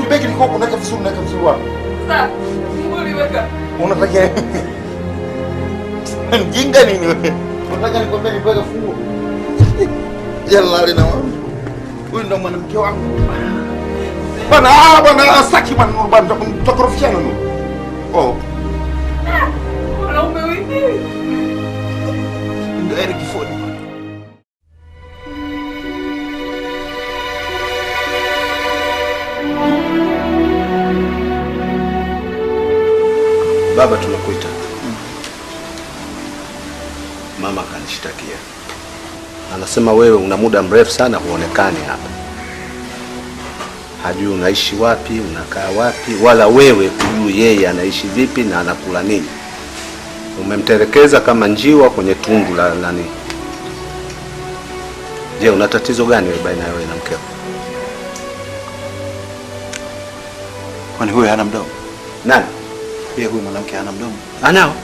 begi liko unaweka vizuri wapi? Sasa, uliweka. Unataka mjinga nini wewe? Unataka nikwambie nipeke funguo? Jalali na wangu. Huyu ndo mwanamke wangu. Bwana saki bwana tutakorofishana nini? Oh. Mwanaume wewe. Ndio Eric Ford. Baba, tunakuita. Mama kanishtakia. Anasema wewe una muda mrefu sana huonekani hapa. Hajui unaishi wapi, unakaa wapi, wala wewe hujui yeye anaishi vipi na anakula nini. Umemtelekeza kama njiwa kwenye tundu la nani. Je, una tatizo gani wewe baina wewe na mkeo? Kwani huyu hana mdomo? Nani? Yeye huyu mwanamke hana mdomo. Anao.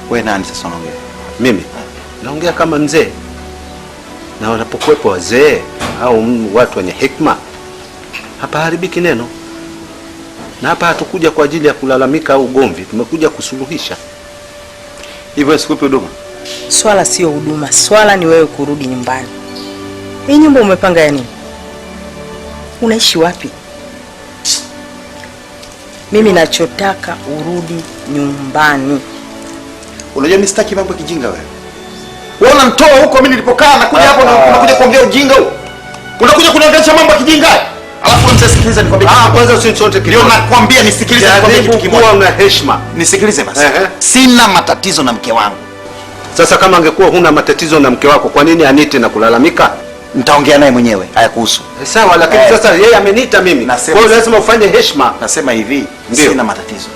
Wewe nani sasa unaongea? Mimi naongea kama mzee. Na wanapokuwepo wazee au watu wenye hikma, hapa haribiki neno. Na hapa hatukuja kwa ajili ya kulalamika au ugomvi, tumekuja kusuluhisha. Hivyo sikupi huduma. Swala sio huduma, swala ni wewe kurudi nyumbani. Hii nyumba umepanga ya nini? Unaishi wapi? Mimi nachotaka urudi nyumbani. Unajua mimi sitaki mambo ya kijinga wewe. Wewe unanitoa huko mimi nilipokaa na kuja hapo na unakuja kuongea ujinga huu. Unakuja kuniangalia mambo ya kijinga. Alafu mtasikiliza nikwambie. Kwanza usinichote kidogo. Ndio nakwambia nisikilize nikwambie kitu kimoja. Kuwa una heshima. Nisikilize basi. Sina matatizo na mke wangu. Sasa kama angekuwa huna matatizo na mke wako, kwa nini anite na kulalamika? Nitaongea naye mwenyewe, hayakuhusu. Sawa, lakini sasa yeye ameniita mimi. Kwa hiyo lazima ufanye heshima. Nasema hivi, sina matatizo.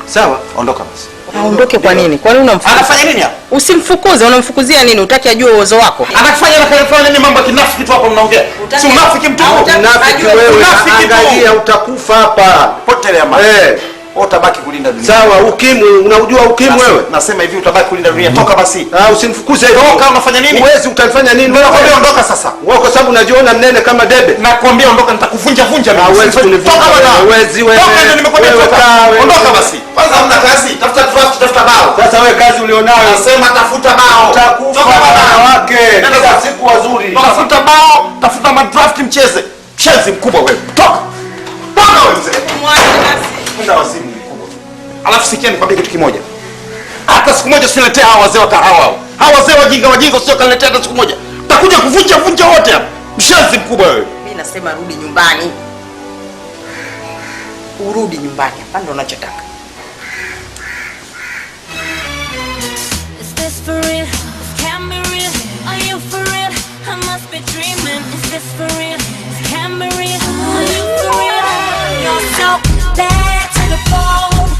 Sawa, ondoka basi. Aondoke kwa nini? Kwa nini unamfukuza? Anafanya nini hapa? Usimfukuze, unamfukuzia nini? Utaki ajue uwezo wako. Anafanya nini mambo ya kinafiki tu hapo mnaongea? Si unafiki mtu huo. Unafiki wewe, angalia utakufa hapa. Potelea mbali. Utabaki kulinda dunia. Sawa, ukimwi, unaujua ukimwi wewe? Nasema hivi utabaki kulinda dunia. Toka basi. Usimfukuze hivyo. Toka, unafanya nini? Uwezi utalifanya nini? Nakwambia ondoka sasa. Wewe kwa sababu unajiona mnene kama debe. Nakwambia ondoka, nitakuvunja mimi. Huwezi kunivunja. Toka bwana. Huwezi wewe. Toka ndio nimekwambia toka. Ondoka basi. Kwanza hamna kazi. Tafuta draft, tafuta bao. Sasa wewe kazi ulionayo. Nasema tafuta bao. Utakufa wanawake. Kila siku wazuri. Tafuta bao, tafuta madraft mcheze. Mchezi mkubwa wewe. Toka. Toka wewe mzee. Mwache basi. Kwenda wazimu. Alafu sikia nikwambie kitu kimoja. Hata siku moja usiniletee hawa wazee wa kahawa hao. Hawa wazee wajinga sio kaniletea hata siku moja. Utakuja kuvunja wote hapa. Mshazi mkubwa wewe. Mimi nasema rudi nyumbani. Urudi nyumbani. Hapa ndo ninachotaka. Is this for real? Can be real? Are you for real? I must be dreaming. Is this for real? Can be real? Are you for real? You're so bad to the bone.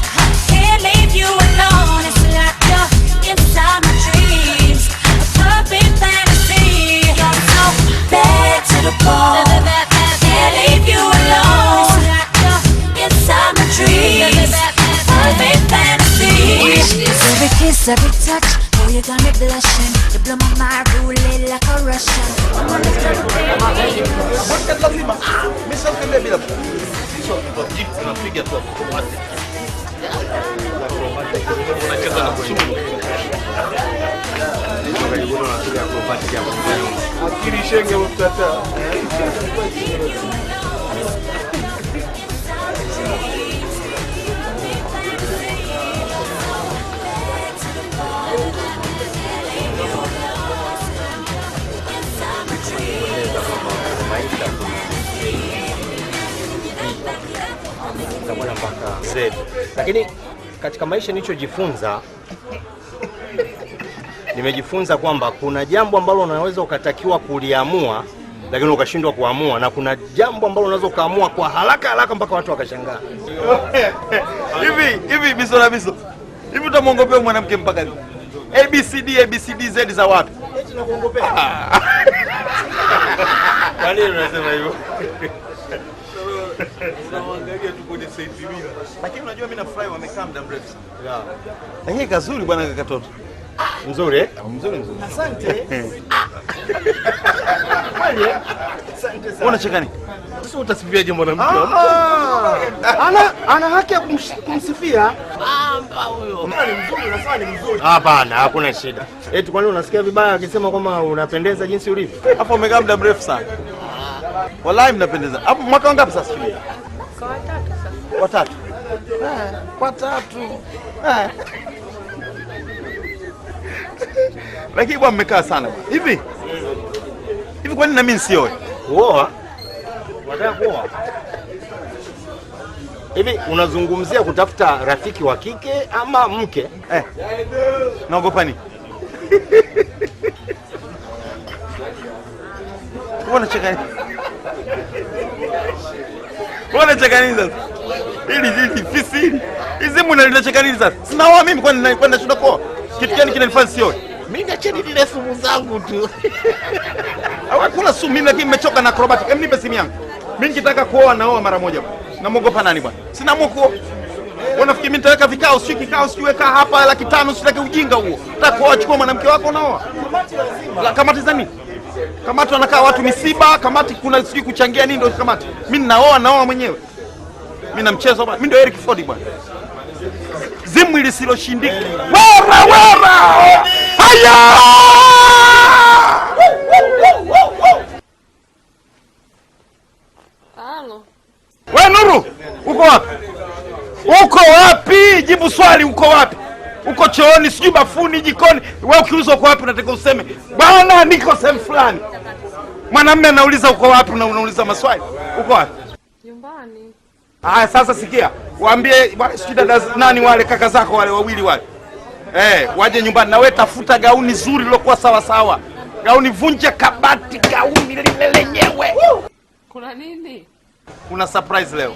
Can't leave you alone. It's like you're inside my dreams. A perfect fantasy. You're so bad to the bone. Can't leave you alone. It's like you're inside my dreams. Perfect fantasy. Every kiss, every touch, oh you got me blushing. You blow my mind, ruling like a Russian. Lakini katika maisha nilichojifunza, nimejifunza kwamba kuna jambo ambalo unaweza ukatakiwa kuliamua lakini ukashindwa kuamua, na kuna jambo ambalo unaweza ukaamua kwa haraka mpaka watu wakashangaa. Hivi biso. Hivi utamwongopea mwanamke mpaka lini? ABCD Z za wapi? Eti nakuongopea. Kwa nini unasema hivyo? Unaangalia tu kwenye site bila. Lakini unajua mimi nafurahi wamekaa muda mrefu sana. Lakini kazuri bwana katoto. Nzuri eh? Mzuri. Asante. Kweli? Asante sana. Unacheka nini? Sasa utasifiaje mwanamke? Ana haki ya kumsifia. Amba huyo. Ni mzuri, unasema ni mzuri. Hapana, hakuna shida. Eti kwa nini unasikia vibaya akisema kwamba unapendeza jinsi ulivyo? Hapo umekaa muda mrefu sana. Wallahi mnapendeza. Hapo mwaka wangapi sasa hivi? Kwa watatu sasa. Watatu. Watatu. Lakini bwana mmekaa sana bwana. Hivi kwa nini na mimi nisioe? Kuoa? Unataka kuoa? Hivi unazungumzia kutafuta rafiki wa kike ama mke? Naogopa nini? Unacheka nini? Unacheka nini sasa? Hili fisi hili. Hizi mnacheka nini sasa? Sinaoa mimi kwani shida kwa? Kitu gani kinanifanya sioe? Mimi niacheni nile sumu zangu tu. Hakuna sumu mimi, lakini nimechoka na acrobatic. Hebu nipe simu yangu. Mimi nikitaka kuoa naoa mara moja. Namuogopa nani bwana? Sina mwako. Unafikiri mimi nitaweka vikao, sio kikao, siweka hapa 500,000, sitaki ujinga huo. Nataka kuoa, chukua mwanamke wako naoa. Kamati lazima. Kamati za nini? Kamati wanakaa watu misiba, kamati kuna sijui kuchangia nini ndio kamati. Mimi naoa mwenyewe. Mimi na mchezo bwana. Mimi ndio Eric Ford bwana. Zimu lisiloshindika. Wera! Haya! Halo. We Nuru, uko wapi? Uko wapi? Jibu swali, uko wapi? Uko chooni, sijui bafuni, jikoni. Wewe ukiulizwa uko wapi unataka useme, "Bwana niko sehemu fulani." Mwanamume anauliza uko wapi na unauliza maswali. Uko wapi? Nyumbani. Sasa sikia. Waambie bwana sijui dada nani wale kaka zako wale wawili wale. Waje nyumbani na wewe tafuta gauni zuri lilokuwa sawa sawa. Gauni vunja kabati, gauni lile lenyewe. Kuna nini? Kuna surprise leo.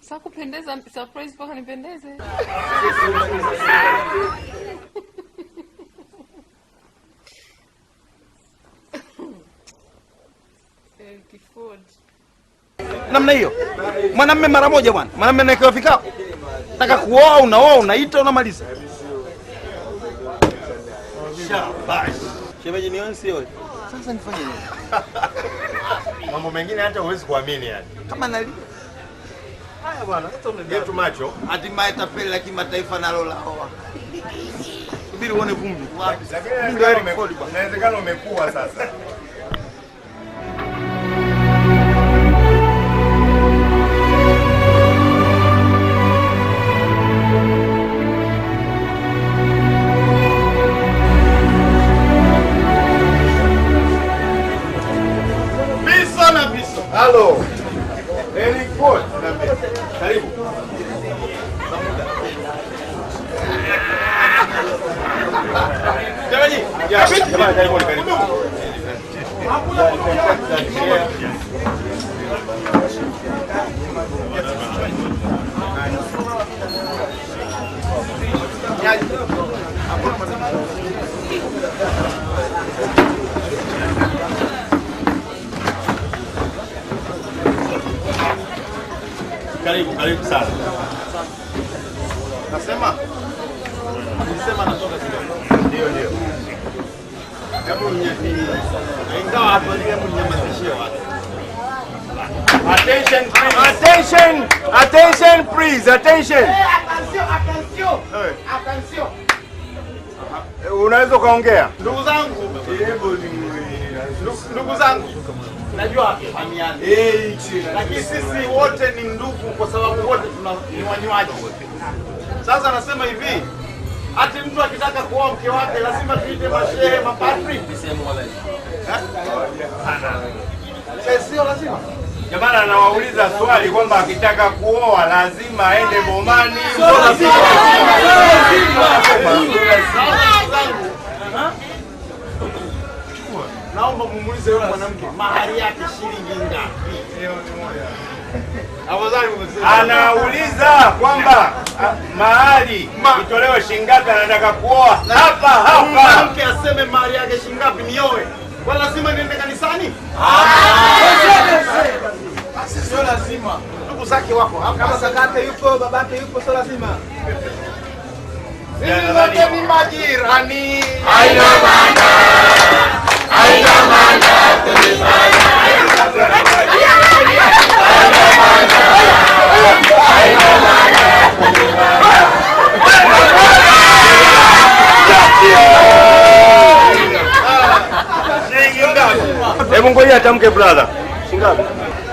Sasa kupendeza surprise mpaka nipendeze. Kiford. Namna hiyo. Mwanamume mara moja bwana. Mwanamume anaekewa vikao. Nataka kuoa, unaoa, unaita, unamaliza. Shabash. Shemeji ni onsi wewe. Sasa nifanye nini? Mambo mengine hata huwezi kuamini yani. Kama nali. Haya bwana, sasa unagetu macho. Hatimaye tapeli la kimataifa nalo laoa. Subiri uone vumbi. Inawezekana umekuwa sasa. Hello. Very good. Karibu. Jamani, karibu. Karibu sana. Nasema natoka kidogo. Ndio. Hebu ingawa hapo ni hebu nyamazishie watu. Attention please. Attention. Unaweza kaongea? Ndugu zangu. Najua fahamiani. Lakini sisi wote ni ndugu kwa sababu wote ni wanywaji. Sasa nasema hivi, ati mtu akitaka kuoa mke wake lazima tuite mashehe, mapadri. Sio lazima. Jamani anawauliza swali kwamba akitaka kuoa lazima aende bomani. Naomba mumuulize yule mwanamke mahari yake shilingi ngapi? Anauliza kwamba mahari itolewe shilingi ngapi, anataka kuoa hapa. Mwanamke aseme mahari yake shilingi ngapi nioe. Kwa lazima niende kanisani? Sio lazima. Ndugu zake wako hapa. Kama kakake yupo, babake yupo, sio lazima. Sisi zote ni majirani. Haina maana kunifanya. Hebu ngoja atamke brother. Shingapi?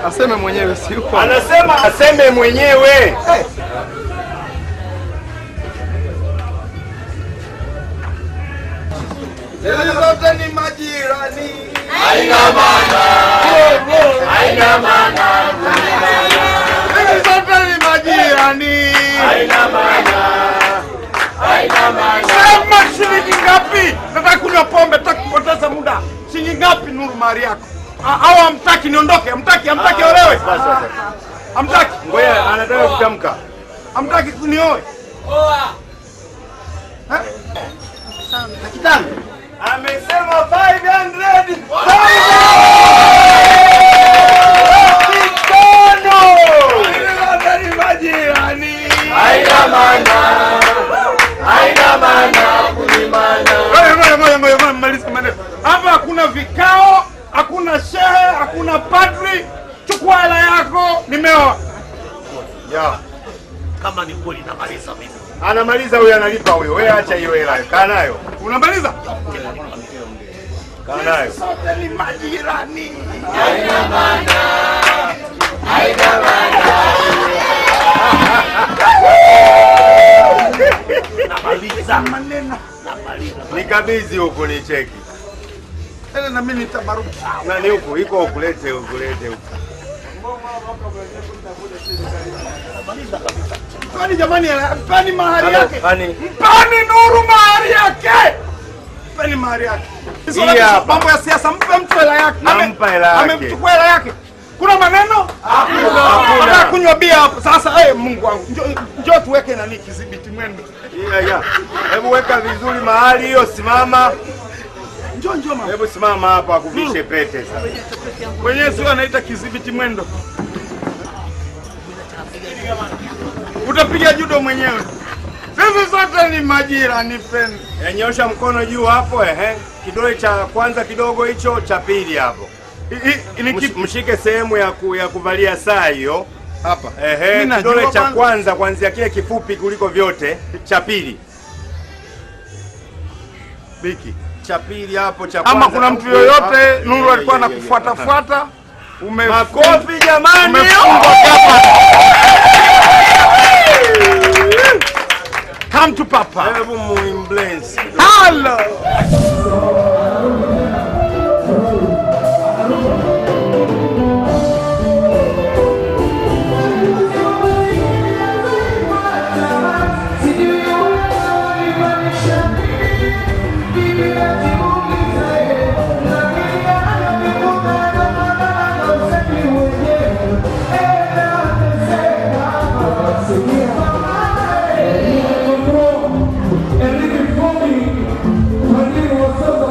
Aseme mwenyewe si uko. Anasema aseme mwenyewe. Sisi zote ni majirani. Haina maana Sisi zote ni majirani. haina maana. Sema shilingi ngapi? Nataka kunywa pombe, nataka kupoteza muda. Shilingi ngapi Nuru mahari yako? Au hamtaki niondoke? Hamtaki olewe? Hamtaki? Ngoja anataka kutamka. Hamtaki kunioe? Kitano. Amesema 500. Ngoja maliza maneno. Hapa hakuna vikao, hakuna shehe, hakuna padri. Chukua hela yako, nimeoa. Ya. Kama ni kweli namaliza mimi. Anamaliza huyo, analipa huyo. Wewe acha hiyo hela. Kaa nayo. Unamaliza? Kaa nayo. Sote ni majirani. Haina maana. Namaliza maneno. Nikabidhi huko ni cheki. Tena na mimi nitabaruki. Nani huko? Iko huko, lete huko. Kwani jamani, mpani mahari yake. Mpani Nuru mahari yake. Mpani mahari yake. Mambo ya siasa, mpe mtu hela yake. Nampa hela yake. Amemchukua hela yake. Kuna maneno? Hakuna. Kunywa bia hapo. Sasa Mungu wangu. Njoo tuweke nani kidhibiti mwendo. Ya. Hebu weka vizuri mahali hiyo, simama. Njoo mama. Hebu simama hapa akuvishe pete sasa. Wenyewe sio anaita kidhibiti mwendo. Utapiga judo mwenyewe. Sisi sote ni majirani peni. Nyosha mkono juu hapo, kidole cha kwanza kidogo hicho, cha pili hapo. Mshike sehemu ya kuvalia saa hiyo. Hapa. Kidole cha kwanza kuanzia kile kifupi kuliko vyote, cha pili. Biki. Cha pili hapo, cha kwanza. Ama kuna mtu yoyote Nuru alikuwa anakufuata. Makofi jamani. Come to Papa. Hebu muimbless. Hello. Enrique Fumi, waziri wa sasa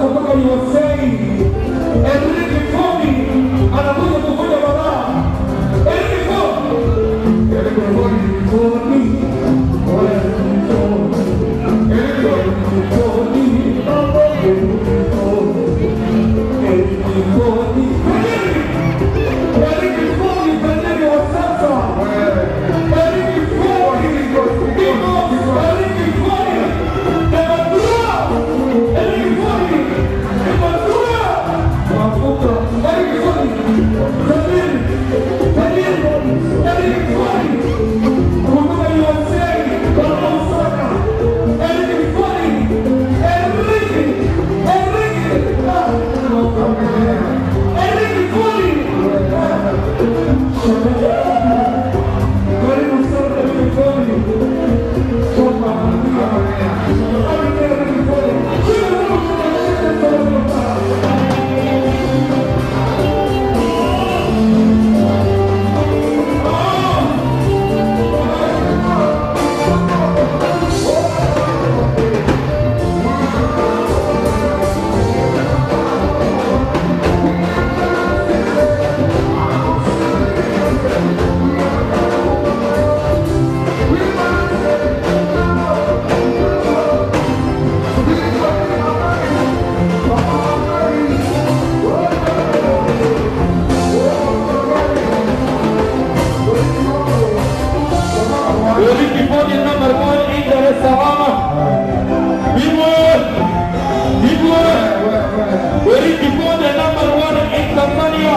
Dar es Salaam. Wewe kiponde number 1 in Tanzania.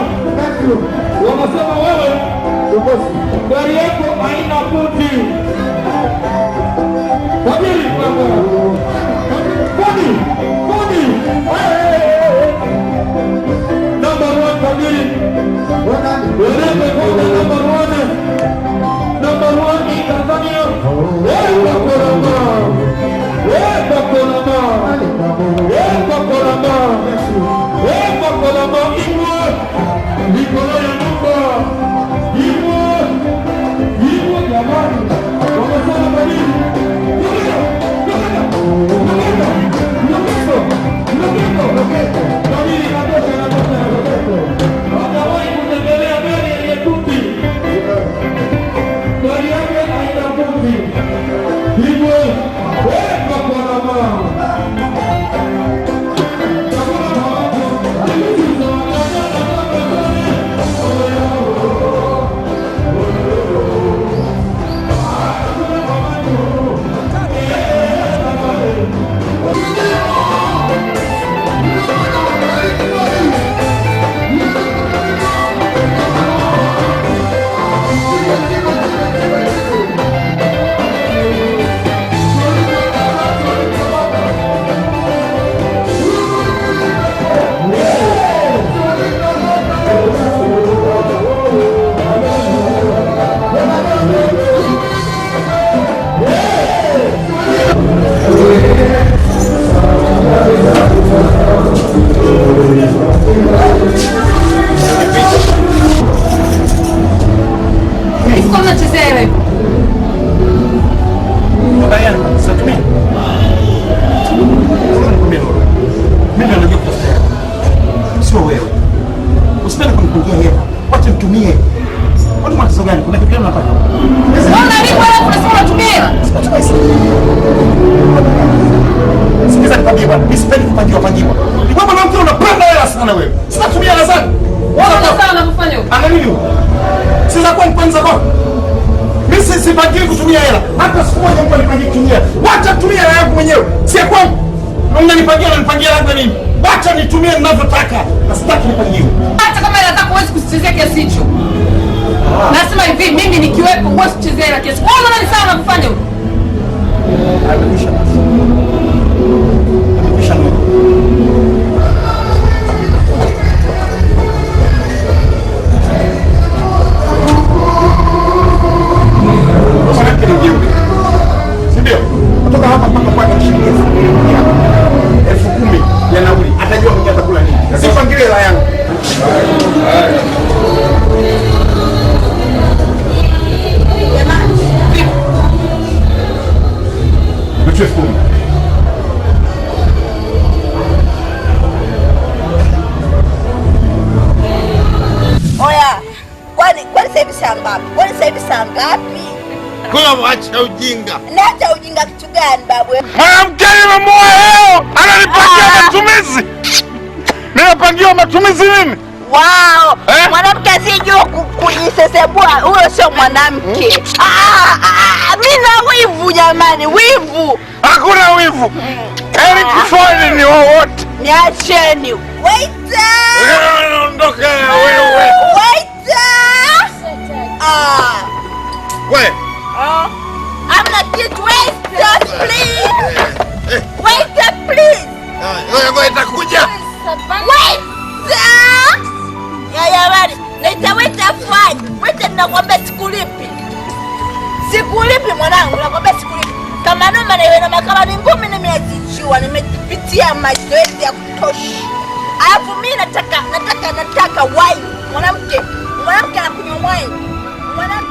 Wanasema wewe gari yako haina buti. Fadhili number 1 Fadhili. Wewe kiponde number 1 in Tanzania. Wewe wacha nitumie ninavyotaka na sitaki nipangiwe. Hata kama nataka huwezi kusichezea kiasi hicho. Nasema hivi mimi nikiwepo huwezi kuchezea ile kiasi. Wewe unaona ni sawa na kufanya hivyo? Amekwisha basi. Amekwisha ndio. Sindio? Kutoka hapa mpaka kwa shilingi 10,000 ya nauli. Atajua mwenye atakula nini. Sipangilie hela yangu. Oya, kwani sasa hivi saa ngapi? Kwani sasa hivi saa ngapi? Kula wacha ujinga. Naacha ujinga kitu gani babu? Mwanamke nimemuoa leo, ananipangia matumizi. Ninapangiwa matumizi mimi? Wow, mwanamke asijua kujisesebua, huyo sio mwanamke. Mimi na wivu jamani, wivu. Hakuna wivu. Eric Ford ni wowote. Niacheni. Waiter! Ondoka wewe. Waiter! Wewe. Amna kitu, waiter please. Waiter please. Wewe itakuja. Waiter! Ya bali, naita Ford. Waiter nakwambia sikulipi. Sikulipi mwanangu, nakwambia sikulipi. Kama noma na iwe na kama ni ngumi nimeachichua, nimepitia mazoezi ya kutosha. Alafu mimi nataka wine. Mwanamke anakunywa wine. Mwanamke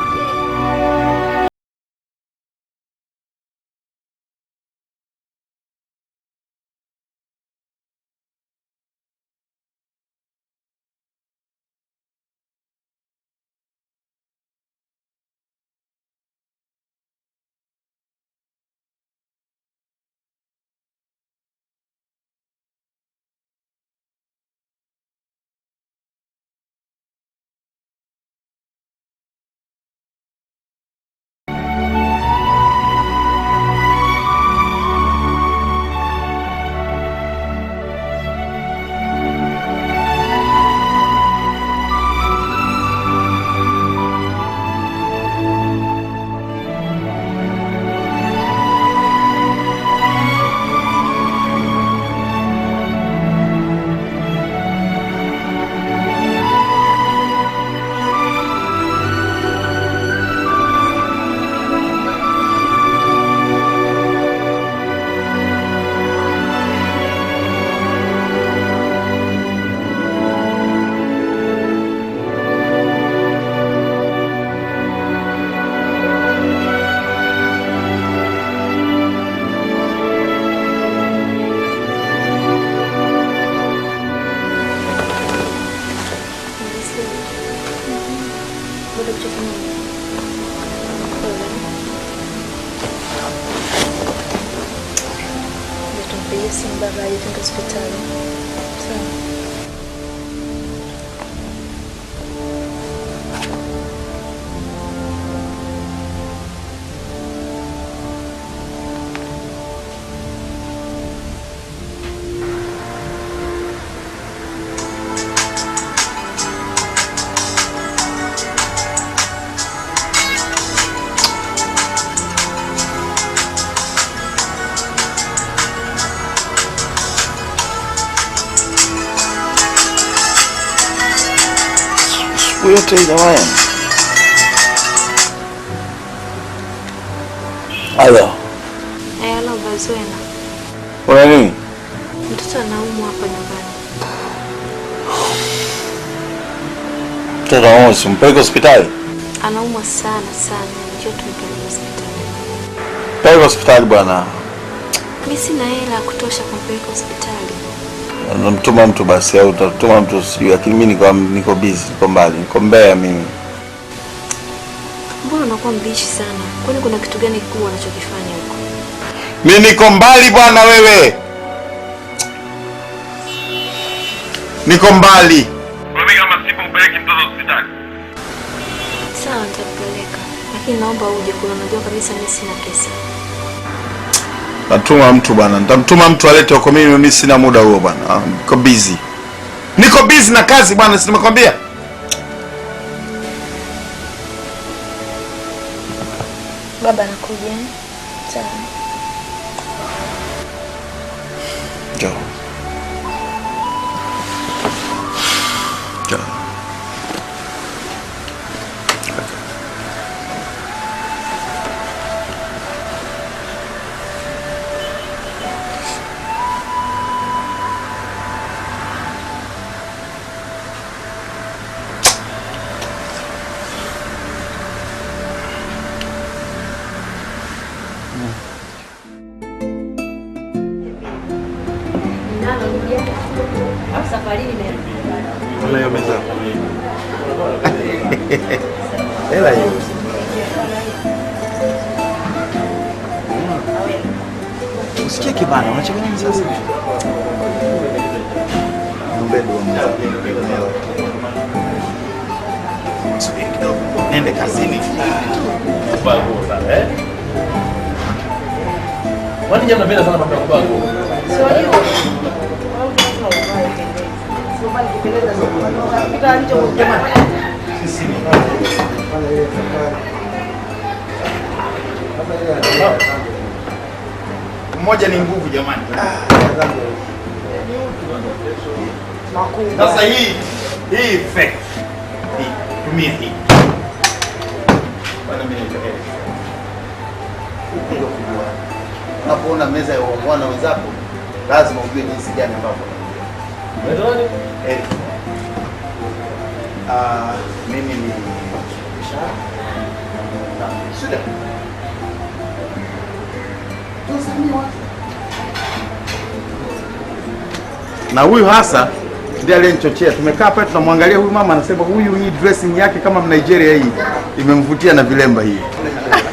nimpigie simu baba aje twende hospitali. Sawa. yote jamani. Halo. Halo Bazwena. Una nini? Mtoto anaumwa hapa nyumbani. Mtoto anaumwa, simpeleke hospitali? Anaumwa sana. Njoo tumpeleke hospitali. Peleka hospitali bwana. Mimi sina hela ya kutosha kumpeleka hospitali. Namtuma mtu basi au utatuma mtu sijui, lakini mimi niko busy, niko mbali, niko Mbeya mimi. Mbona unakuwa mbishi sana? Kwani kuna kitu gani kikubwa unachokifanya huko? Mimi niko mbali bwana wewe. Niko mbali. Wewe kama sipo upeleke mtoto hospitali. Sawa, nitakupeleka. Lakini naomba uje, kuna unajua kabisa mimi sina pesa. Natuma mtu bwana. Nitamtuma mtu alete huko, mimi sina muda huo bwana. Niko busy. Niko busy na kazi bwana, si nimekwambia. Baba anakuja. Sawa. Njoo. Njoo. Ana hiyo meza. Hela hiyo. Usikie kibana, unacheka nini sasa? Ngombe ndio mwanzo. Subiri kidogo. Nende kazini. Bago sana Wani jamaa napenda sana mambo ya bago. Sio hiyo. Mmoja ni nguvu jamani. Sasa hii fake. Tumia hii. Bwana mimi nitoke. Unapoona meza ya bwana wenzako lazima ujue jinsi gani ambavyo. Mimi ni shida. Na huyu hasa ndiye aliyenichochea. Tumekaa pale tunamwangalia huyu mama, anasema huyu hii dressing yake kama Mnigeria hii imemvutia na vilemba hii.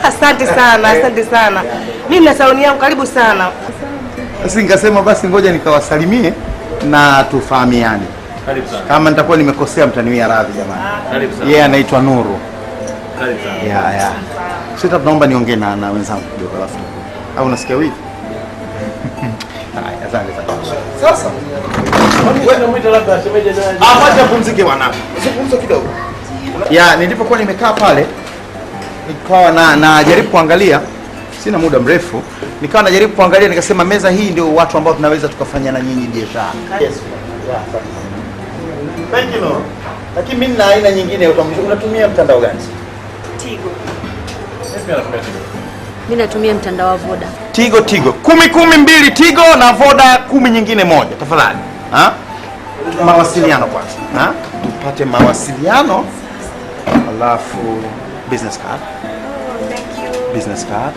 Asante sana. Mimi na saloni yangu karibu sana. Basi nikasema basi ngoja nikawasalimie na tufahamiane. Karibu sana. Kama nitakuwa nimekosea mtaniwia radhi jamani. Karibu sana. Yeye anaitwa Nuru. Karibu sana. Ya. Sasa tunaomba niongee na wenzangu kidogo alafu. Au unasikia wivu? Haya, asante sana. Sasa wewe unamwita labda asemeje na acha pumzike wanangu. Zungumza kidogo. Ya, nilipokuwa nimekaa pale nikawa najaribu kuangalia, sina muda mrefu, nikawa najaribu kuangalia nikasema meza hii ndio watu ambao tunaweza tukafanya na nyinyi biashara. Yes. Thank you Lord. Lakini mimi na aina nyingine unatumia mtandao gani? Tigo. Mimi natumia mtandao wa Voda. Tigo 10 Tigo na Voda 10 nyingine moja tafadhali. Mawasiliano kwanza. Tupate mawasiliano. Alafu business card. Oh, thank you. Business card.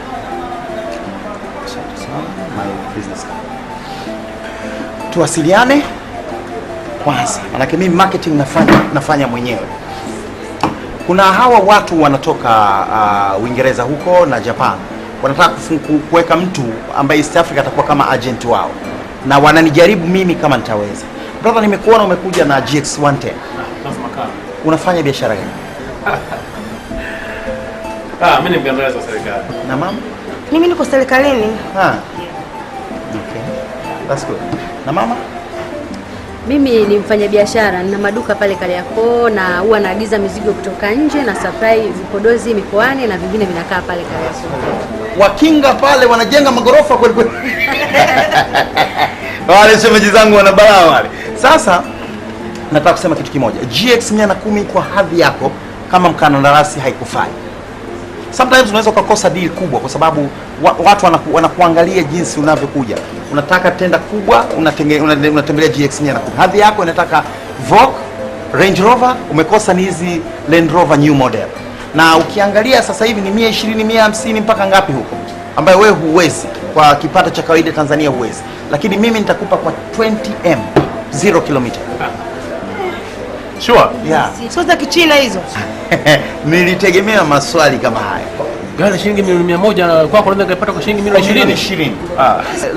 My business card. Tuwasiliane kwanza. Manake mimi marketing nafanya mwenyewe. Kuna hawa watu wanatoka Uingereza huko na Japan. Wanataka kuweka mtu ambaye East Africa atakuwa kama agent wao. na wananijaribu mimi kama nitaweza. Brother, nimekuona umekuja na GX110. Lazima kama. Unafanya biashara gani? Mimi ni mkandarasi wa serikali. Na mama? Mimi niko serikalini. Okay. That's good. Na mama? Mimi ni mfanyabiashara, nina maduka pale Kariakoo na huwa naagiza mizigo kutoka nje na supply vipodozi mikoani na vingine vinakaa pale Kariakoo. Wakinga pale wanajenga magorofa kweli kweli. Wale shemeji zangu wana balaa wale. Sasa nataka kusema kitu kimoja. GX110 kwa hadhi yako kama mkandarasi haikufai. Sometimes unaweza kukosa deal kubwa kwa sababu watu wanakuangalia jinsi unavyokuja. Unataka tenda kubwa, unatembelea GX110. Hadhi yako inataka Vogue, Range Rover, umekosa ni hizi Land Rover new model. Na ukiangalia sasa hivi ni 120, 150 mpaka ngapi huko, ambayo wewe huwezi kwa kipato cha kawaida Tanzania huwezi. Lakini mimi nitakupa kwa 20M 0 kilomita. Sure? Yeah. Sio za kichina hizo. Nilitegemea maswali kama haya. Gari shilingi milioni 100 kwako unaweza kupata kwa shilingi milioni 20.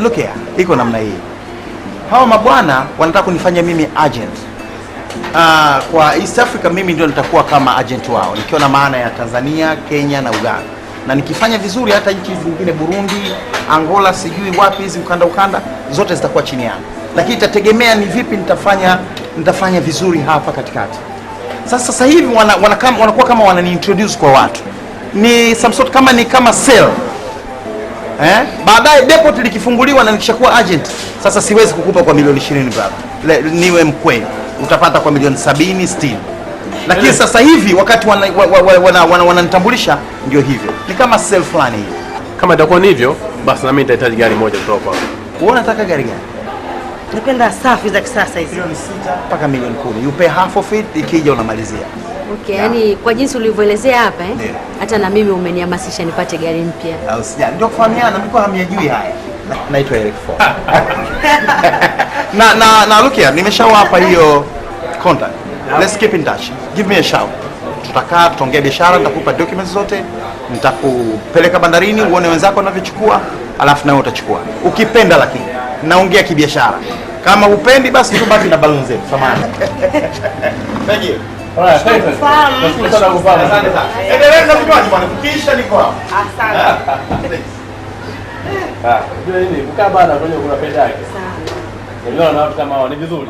Look here, iko namna hii. Hawa mabwana wanataka kunifanya mimi agent. Kwa East Africa mimi ndio nitakuwa kama agent wao, nikiwa na maana ya Tanzania, Kenya na Uganda. Na nikifanya vizuri hata nchi zingine, Burundi, Angola, sijui wapi, hizi ukanda zote zitakuwa chini yangu. Lakini itategemea ni vipi nitafanya vizuri hapa katikati. Sasa hivi wanakuwa kama wanani-introduce kwa watu. Ni some sort kama sale. Baadaye depot likifunguliwa na nikishakuwa agent, sasa siwezi kukupa kwa milioni 20 brother. Niwe mkweli. Utapata kwa milioni 70, 60. Lakini sasa hivi wakati wananitambulisha ndio hivyo. Ni kama sale fulani hivi. Kama itakuwa ni hivyo, basi na mimi nitahitaji gari moja kutoka kwako. Wewe unataka gari gani? Napenda safi za kisasa hizi. Milioni 6 mpaka milioni 10. You pay half of it, ikija unamalizia. Okay, yani kwa jinsi ulivyoelezea hapa hata na mimi umenihamasisha nipate gari mpya. Au sija. Ndio kufahamiana, mlikuwa hamjui haya. Naitwa Eric Ford. na look here, nimeshawapa hiyo contact. Let's keep in touch. Give me a shout. Tutakaa tutaongea biashara, nitakupa documents zote, nitakupeleka bandarini uone wenzako wanavyochukua, alafu nawe utachukua. Ukipenda lakini naongea kibiashara. Kama upendi basi tubaki na balloon zetu. Samahani. Thank you. Alright, thank you. Nashukuru sana kufahamu. Asante sana. Endelea kutoa bwana, kisha niko hapa. Asante. Unajua nini? Kukaa bana kwenye kuna pesa yake. Sawa. Ndio na watu kama hao ni vizuri.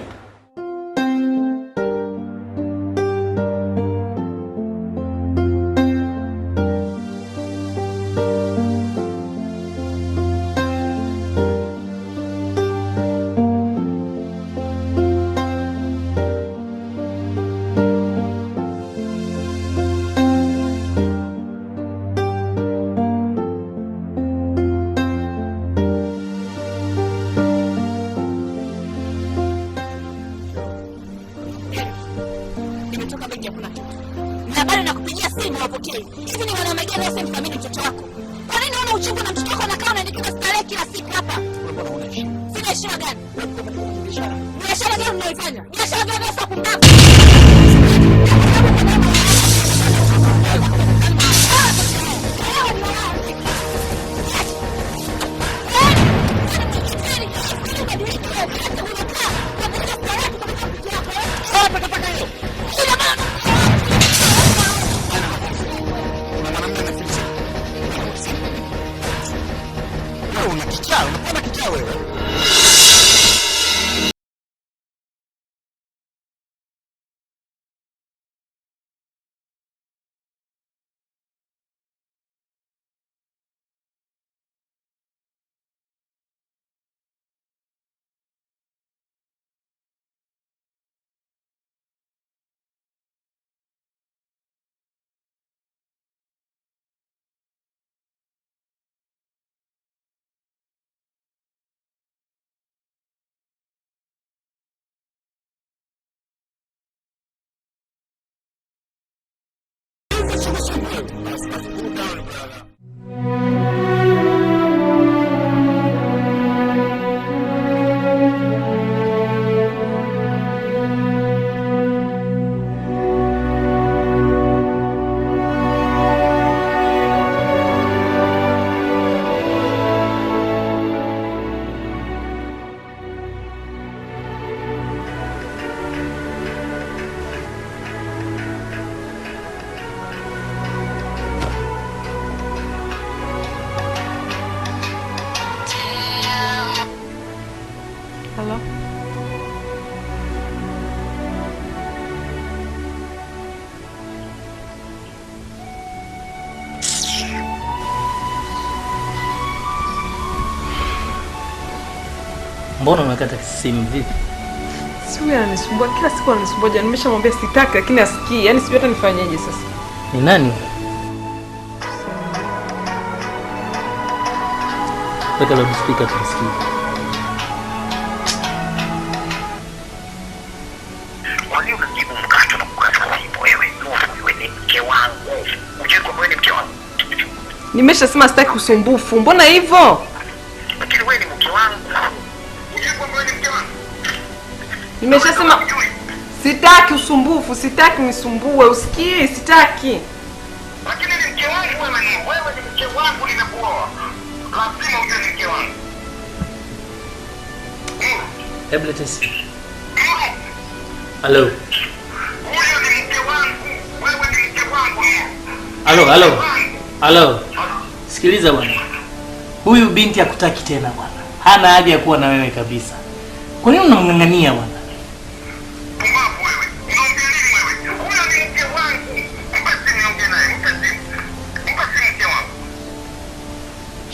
Mbona unakata simu vipi? Siwe ananisumbua kila siku ananisumbua. Jana nimeshamwambia sitaki lakini asikii. Yaani sijui hata nifanyeje sasa. Ni nani? Weka loudspeaker tusikie. Kwani unajibu mkato na mkato kwa hivyo wewe? Wewe ni mke wangu. Unajua kwa wewe ni mke wangu. Nimeshasema sitaki usumbufu. Mbona hivyo? Lakini wewe ni mke wangu. Unajua kwa wewe ni mke wangu. Nimeshasema sitaki usumbufu, sitaki unisumbue, usikii, sitaki. Lakini ni mke wangu wewe ni. Wewe ni mke wangu nimekuoa. Lazima ujue ni mke wangu. Hebu leta simu. Halo. Huyo ni mke wangu. Wewe ni mke wangu. Halo. Sikiliza bwana. Huyu binti hakutaki tena bwana. Hana haja ya kuwa na wewe kabisa. Kwa nini unamng'ang'ania bwana? Pumbavu wewe. Unaongea nini wewe? Huyo ni mke wangu. Basi niongee naye. Mkasi mke wangu.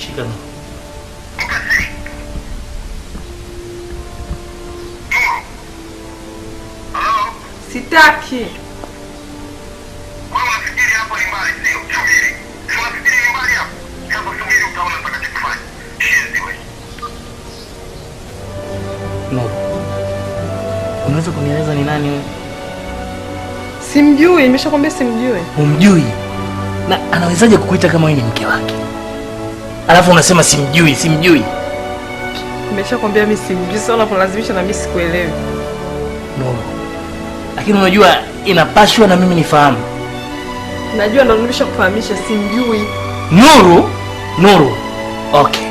Shikana. Mkasi. Hello? Sitaki. Wewe unafikiri hapo ni mbali sio? Subiri. Unafikiri ni mbali hapo? Hapo subiri utaona nitakachofanya. Shenzi wewe. No. Unaweza kunieleza ni nani wewe? Simjui, nimeshakwambia simjui. Umjui? Na anawezaje kukuita kama wewe ni mke wake? Alafu unasema simjui. Nimeshakwambia mimi simjui, sasa unapolazimisha na mimi sikuelewi. No. Lakini unajua inapashwa na mimi nifahamu. Najua ndo nimeshakufahamisha simjui. Nuru. Okay.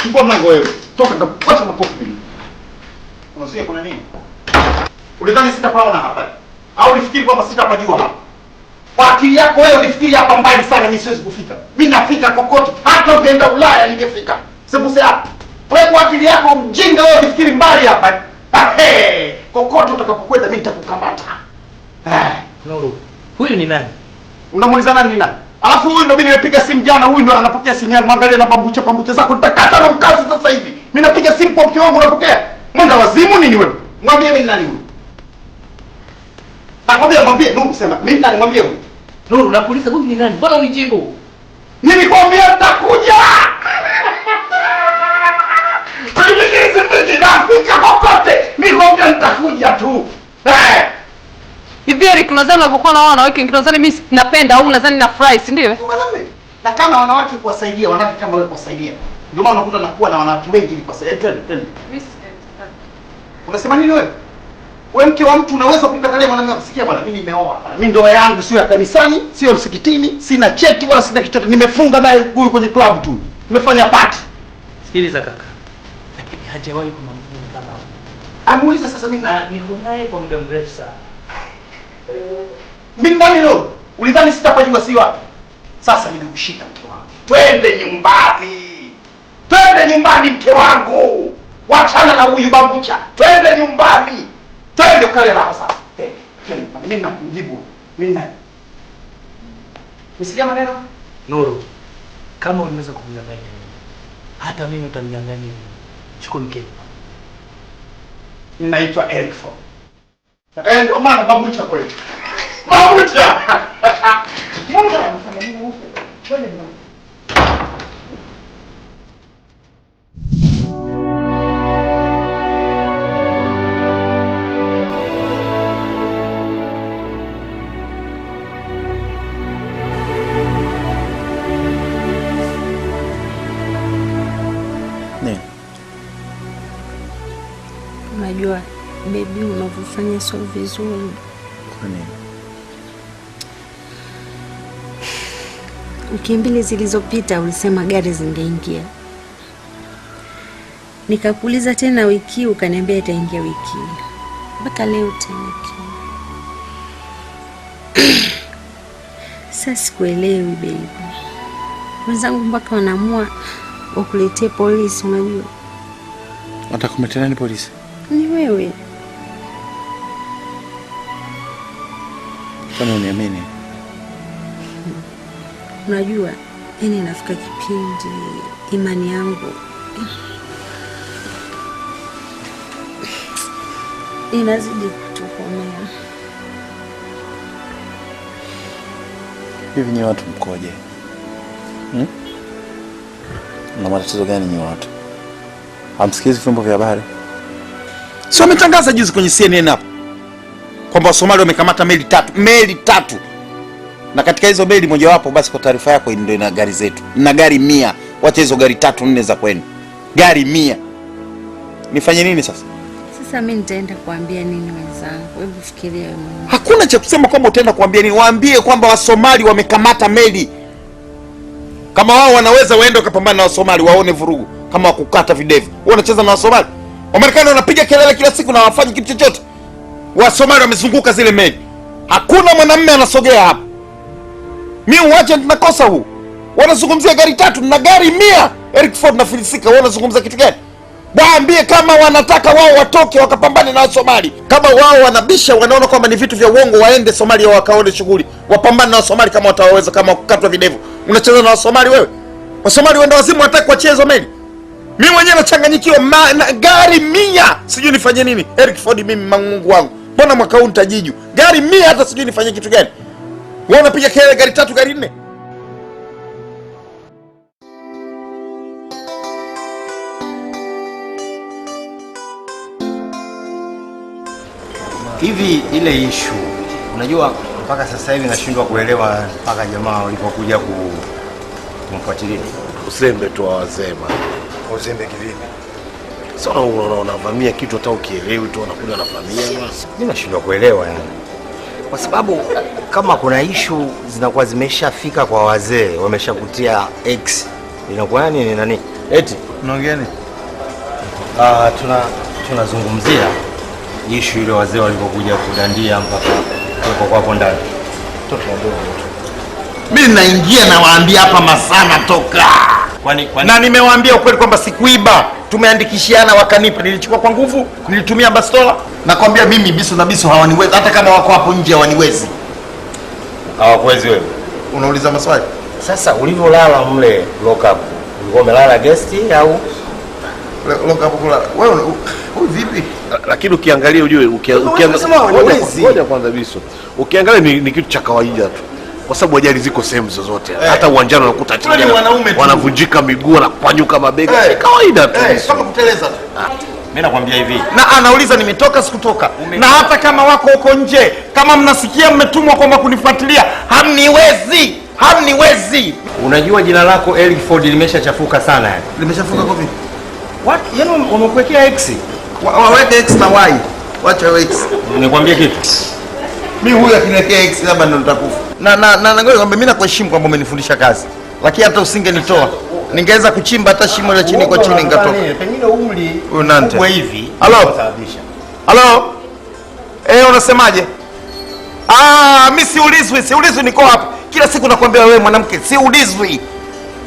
Fungua mlango wewe. Toka kapata makofi mimi. Unasikia kuna nini? Ulidhani sitapaona hapa? Au ulifikiri kwamba sitapajua hapa? Kwa akili yako wewe ulifikiri hapa mbali sana mimi siwezi kufika. Mimi nafika kokote. Hata ukienda Ulaya ningefika. Sembuse hapa. Wewe kwa akili yako mjinga wewe ulifikiri mbali hapa. Kokote utakapokwenda mimi nitakukamata. Nuru. Huyu ni nani? Unamuuliza nani ni nani? Alafu huyu ndo mimi nimepiga simu jana, huyu ndo anapokea simu yangu. Angalia na pambucha zako, nitakata na mkazi sasa hivi. Mimi napiga simu kwa mke wangu unapokea. Mwenda wazimu nini wewe? Mwambie mimi nani huyu? Mwambie Nuru, sema mimi nani, mwambie huyu. Nuru, nakuuliza huyu ni nani? Mbona unijibu? Nilikwambia nitakuja. Nafika kokote. Nilikwambia nitakuja tu. Hivi Eric, unadhani unapokuwa na wanawake unadhani mimi napenda au unadhani nafurahi, si ndio? Na kama wanawake kuwasaidia, wanawake kama wewe kuwasaidia. Ndio maana unakuta nakuwa na wanawake wengi ili kuwasaidia. Twende. Unasema nini wewe? Wewe mke wa mtu unaweza kumkatalia mwanamume kusikia bwana, mimi nimeoa. Mimi ndoa yangu sio ya kanisani, sio msikitini, sina cheti wala sina kitu. Nimefunga naye huyu kwenye club tu. Nimefanya party. Sikiliza kaka. Lakini hajawahi kumwambia kama. Amuuliza sasa mimi niko naye kwa muda mrefu sana. Mimi ndani leo, ulidhani sitapajua si wapi? Sasa nimekushika mke wangu. Twende nyumbani mke wangu. Wachana na huyu bambucha. Twende nyumbani. Twende ukale raha sasa. Mimi nakujibu. Mimi nani? Msikia maneno? Nuru, kama unaweza kumnyang'anya hata mimi utaninyang'anya. Chukua mkeni. Naitwa Eric Ford. Ndio maana bambucha kweli. Bambucha. Mungu anafanya nini huko? Twende nyumbani. Baby, unavyofanya sio vizuri. Kwa nini? Wiki 2 zilizopita ulisema gari zingeingia. Nikakuuliza tena wiki ukaniambia itaingia wiki. Mpaka leo tena. Sasa sikuelewi baby. Wenzangu mpaka wanaamua wakuletee polisi, unajua. Watakuletea nani polisi? Ni wewe. Kwani uniamini? Unajua, yani nafika kipindi imani yangu inazidi kutokomea. Hivi nyi watu mkoje? Na matatizo gani nyi watu? Hamsikizi vyombo vya habari? Sio wametangaza juzi kwenye CNN hapo kwamba Wasomali wamekamata meli tatu. Na katika hizo meli mojawapo, basi kwa taarifa yako, ndio ina gari zetu. Ina gari 100. Wacha hizo gari 3-4 za kwenu. Gari 100. Nifanye nini sasa? Sasa mimi nitaenda kuambia nini wenzangu? Hebu fikiria wewe mwenyewe. Hakuna cha kusema kwamba utaenda kuambia nini. Waambie kwamba Wasomali wamekamata meli. Kama wao wanaweza, waende wakapambana na Wasomali, waone vurugu kama wakukata videvu. Wao wanacheza na Wasomali. Wamarekani wanapiga kelele kila siku na hawafanyi kitu chochote. Wasomali wamezunguka zile meli. Hakuna mwanamume anasogea hapa. Mimi uache tunakosa huu. Wanazungumzia gari 3 na gari 100. Eric Ford na filisika, wanazungumza kitu gani? Waambie kama wanataka wao watoke wakapambane na Wasomali. Kama wao wanabisha, wanaona kwamba ni vitu vya uongo, waende Somalia wakaone shughuli. Wapambane na Wasomali kama wataweza, kama kukatwa videvu. Unacheza na Wasomali wewe? Wasomali wenda wazimu, wataka kuachia hizo meli. Mimi mwenyewe nachanganyikiwa, gari 100. Sijui nifanye nini. Eric Ford, mimi Mungu wangu. Mbona mwaka huu nitajiju? Gari 100 hata sijui nifanye kitu gani. Wao wanapiga kelele gari 3, gari 4. Hivi ile issue, unajua mpaka sasa hivi nashindwa kuelewa mpaka jamaa walipokuja kumfuatilia. Usembe tu wa wazee bwana. Uzembe kivipi? Sasa unavamia kitu hata ukielewi tu wanakuja wanavamia. Mimi nashindwa kuelewa yani. Kwa sababu kama kuna issue zinakuwa zimeshafika kwa wazee, wameshakutia X. Inakuwa ni nani? Eti Unaongea nini? Tunazungumzia issue ile wazee walipokuja kudandia mpaka kwa hapo ndani. Mimi naingia na waambia hapa masana toka. Kwani na nimewaambia ukweli kwamba sikuiba. Tumeandikishiana wakanipa, nilichukua kwa nguvu, nilitumia bastola. Nakwambia mimi bisu na bisu hawaniwezi, hata kama wako hapo nje hawaniwezi. Hawakuwezi wewe. Unauliza maswali. Sasa ulivyolala mle lock up, ulikuwa umelala guest au lock up kula? Wewe vipi? Lakini ukiangalia ujue ngoja kwanza biso. Ukiangalia ni kitu cha kawaida tu. Kwa sababu ajali ziko sehemu zozote. Hata uwanjani unakuta wanavunjika miguu na kupanyuka mabega. Ni kawaida tu. Kama kuteleza tu. Mimi nakwambia hivi. Na anauliza nimetoka sikutoka. Na hata kama wako huko nje, kama mnasikia mmetumwa kwamba kunifuatilia, hamniwezi. Unajua jina lako Eric Ford limeshachafuka sana yani. Limeshafuka kwa vipi? Yaani wamekuwekea X. Waweke X na Y. Wacha X. Nikwambie kitu. Mimi huyu akiniwekea X labda ndo nitakufa. Na ngoja kwamba mimi nakuheshimu kwamba umenifundisha kazi. Lakini hata usingenitoa, ningeweza kuchimba hata shimo la chini kwa chini ningatoka. Pengine umri kwa hivi. Halo? Unasemaje? Mimi siulizwi niko hapa. Kila siku nakwambia wewe mwanamke, siulizwi.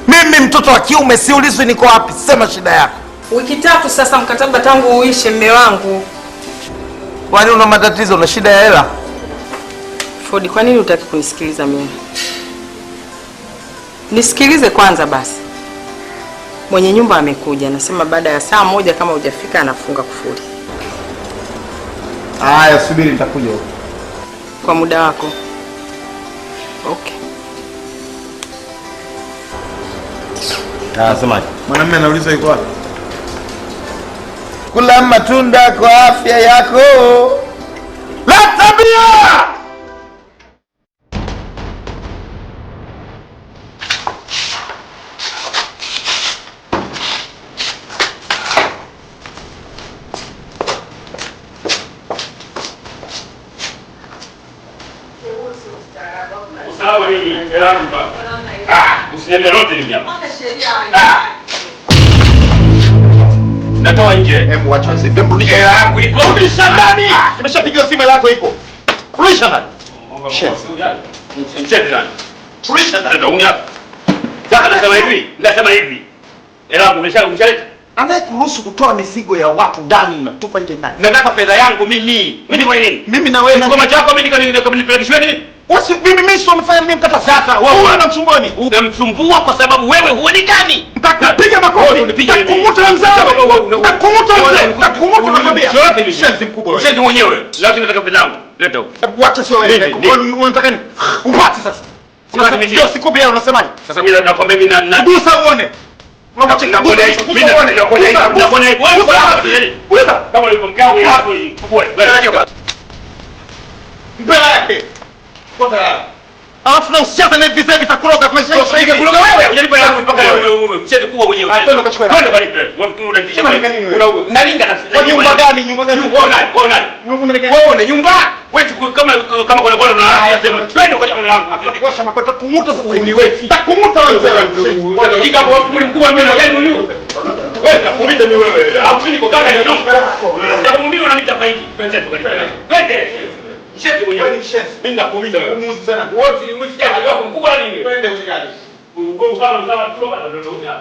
Mimi mtoto wa kiume siulizwi niko wapi. Sema shida yako. Wiki 3 sasa mkataba tangu uishe, mme wangu. Kwani una matatizo, una shida ya hela? Ford, kwa nini hutaki kunisikiliza mimi? Nisikilize kwanza basi. Mwenye nyumba amekuja, anasema baada ya saa 1 kama hujafika anafunga kufuli. Haya, subiri nitakuja huko. Kwa muda wako. Okay. Semaje? Mwanamume anauliza yuko wapi? Kula matunda kwa afya yako. La tabia! Usiniambie lote mimi hapa. Natoa nje. Hebu acha sasa. Hebu rudisha hela yangu iko. Rudisha ndani. Nimeshapiga simu yako iko. Rudisha ndani. Mcheze ndani. Rudisha ndani ndio unyapa. Sasa nasema hivi. Hela yangu umeshaleta. Anayekuruhusu kutoa mizigo ya watu ndani unatupa nje ndani. Nataka fedha yangu mimi. Mimi kwa nini? Mimi na wewe. Kwa macho yako mimi nikanipelekishwe nini? Mimi sio mfanya mimi mkata sasa. Wewe unamsumbua ni? Unamsumbua kwa sababu wewe huonekani. Nitakupiga makofi. Nitakumuta mzee. Nitakumuta mzee. Nitakumuta nakwambia. Shenzi mkubwa. Shenzi mwenyewe. Lakini nataka fedha yangu. Leta huko. Wacha sio wewe. Unataka nini? Upate sasa. Sio sikubia unasemaje? Sasa mimi nakwambia mimi na gusa uone. Kama ulivyo mkao hapo hii. Mbele. Alafu na usiache na visa vitakuroga kwa maisha yako. Kuroga wewe, unajalipa yangu mpaka wewe mcheze kubwa mwenyewe. Twende ukachukue. Twende kalipe. Unatisha. Nalinga na kwa nyumba gani? Nyumba gani? Wewe nyumba. Wewe kama kuna bwana unasema twende kwa nyumba yangu. Akakosha makweta kumuta sasa ni wewe. Takumuta wewe. Unajika hapo mkubwa mimi na gani huyu? Wewe takumita ni wewe. Hapo niko kaka ni nyumba. Takumita unanita faidi. Twende tukalipe. Twende. Sheti mwenyewe. Mimi nakuuliza wewe. Umuzi sana. Wote ni msikia wako mkubwa nini? Twende usikali. Uko kama tuloba na ndio ndio.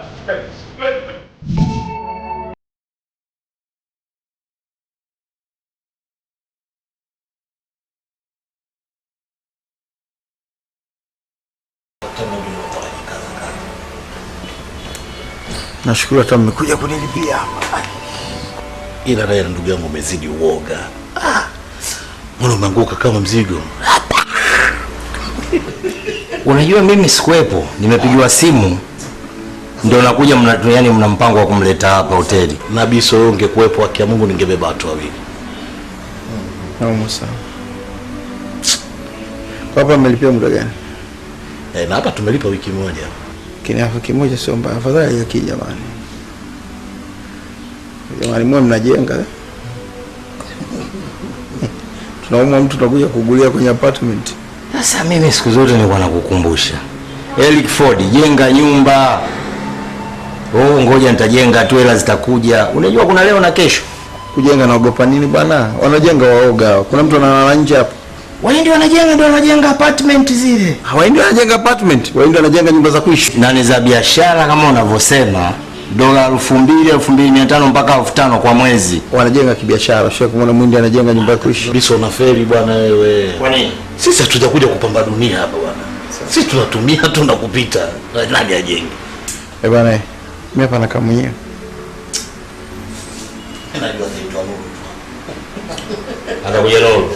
Nashukuru hata mmekuja kunilipia hapa. Ila naye ndugu yangu umezidi uoga. Mbona umeanguka kama mzigo? Unajua mimi sikuwepo, nimepigiwa simu ndio nakuja yani mna mpango wa kumleta hapa hoteli. Na Biso wewe ungekuwepo haki ya Mungu ningebeba watu wawili. Musa. Kwa hapa mmelipia muda gani? Na hapa tumelipa wiki moja. Kini wiki moja sio mbaya. Afadhali ya kija jamani. Jamani mwe mnajenga. Tunaomba mtu tutakuja kugulia kwenye apartment. Sasa mimi siku zote nilikuwa nakukumbusha. Eric Ford, jenga nyumba. Ngoja nitajenga tu, hela zitakuja. Unajua kuna leo na kesho. Kujenga naogopa nini bwana? Wanajenga waoga. Kuna mtu analala nje hapo. Wao ndio wanajenga apartment zile. Hawao ndio wanajenga apartment. Wao ndio wanajenga nyumba za kuishi. Na ni za biashara kama unavyosema. Dola 2000, 2500 mpaka 5000 kwa mwezi. Wanajenga kibiashara. Sio kama mwindi anajenga nyumba ya kuishi. Biso na feri bwana wewe. Kwa nini? Sisi hatujakuja kupamba dunia hapa bwana. Sisi tunatumia tu na kupita. Nani ajenge? Bwana, mimi hapa nakaa mwenyewe. Najua kitu hapo. Anakuja leo.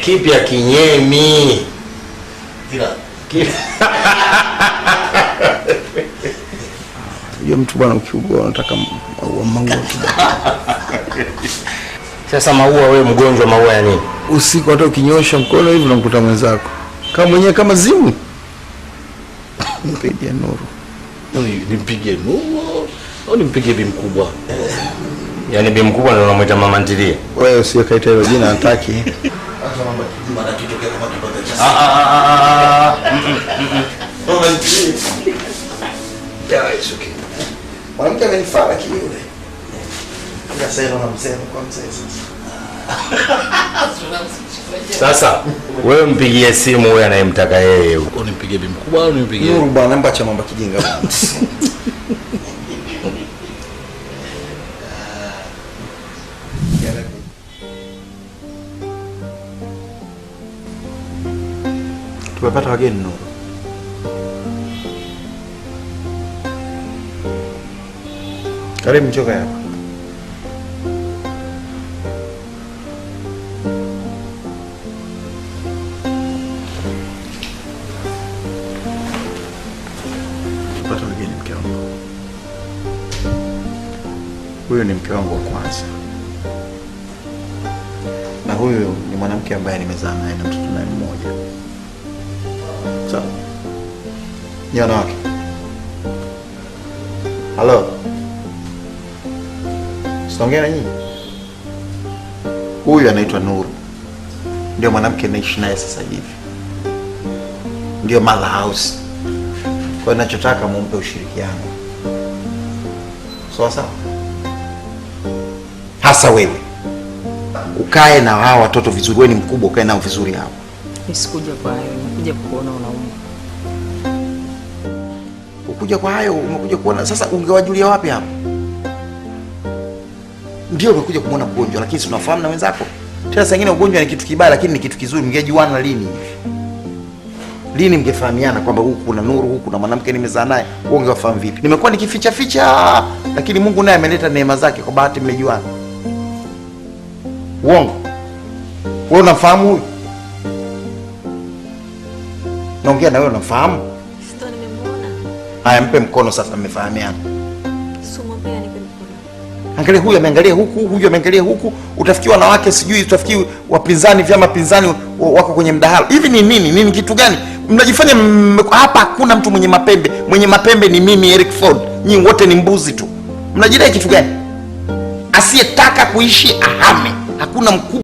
Kipya kinyemi. Ila Yule mtu bwana ukiugua unataka maua kidogo. Sasa maua wewe mgonjwa maua ya nini? Usiku hata ukinyosha mkono hivi unamkuta mwenzako. Kama mwenyewe kama zimu. Mpigie nuru. Nimpige nuru au nimpige bi mkubwa? Yaani bi mkubwa ndio unamwita mama ntilie. Wewe usikaita hilo jina hataki. Sasa mambo mara kitokea kama kipande cha mama ntilie. Yeah, it's okay. Mwanamke amenifara kiule. Sasa yeye anamsema kwa mzee sasa. Sasa wewe mpigie simu wewe anayemtaka yeye huko. Unimpigie bi mkubwa au nimpigie Nuru bwana, mba cha mambo kijinga. Tumepata wageni Nuru. Karibu mchoka hapa. Tupata wageni mke wangu. Huyu ni mke wangu wa kwanza. Na huyu ni mwanamke ambaye nimezaa naye na mtoto naye mmoja. Sawa. Ni wanawake. Halo. Sitaongea na nyinyi. Huyu anaitwa Nuru. Ndio mwanamke naishi naye sasa hivi. ndio mother house. Kwa hiyo ninachotaka mumpe ushirikiano. Sawa? Hasa wewe. Ukae na hao watoto vizuri, wewe ni mkubwa, ukae nao vizuri hao. Nisikuja kwa hayo, nimekuja kukuona unaumwa. Ukuja kwa hayo, umekuja kuona. Sasa ungewajulia wapi hapo? Ndio umekuja kumuona mgonjwa, lakini unafahamu na wenzako. Tena saa nyingine ugonjwa ni kitu kibaya, lakini ni kitu kizuri. Mngejuana lini? Lini mngefahamiana kwamba huku kuna Nuru, huku kuna mwanamke nimezaa naye? Ungewafahamu vipi? Nimekuwa nikificha ficha, lakini Mungu naye ameleta neema zake, kwa bahati mmejuana. Uongo. Wewe unamfahamu huyu? Naongea na wewe, unamfahamu? Sio, nimemuona. Haya, mpe mkono sasa, mmefahamiana. Sumwambia nipe mkono. Angalia huyu ameangalia huku, huyu ameangalia huku, utafikiwa na wake sijui, utafikiwa wapinzani, vyama pinzani wako kwenye mdahalo. Hivi ni nini? Nini kitu gani? Mnajifanya hapa hakuna mtu mwenye mapembe. Mwenye mapembe ni mimi Eric Ford. Nyinyi wote ni mbuzi tu. Mnajidai kitu gani? Asiyetaka kuishi ahame. Hakuna mkubwa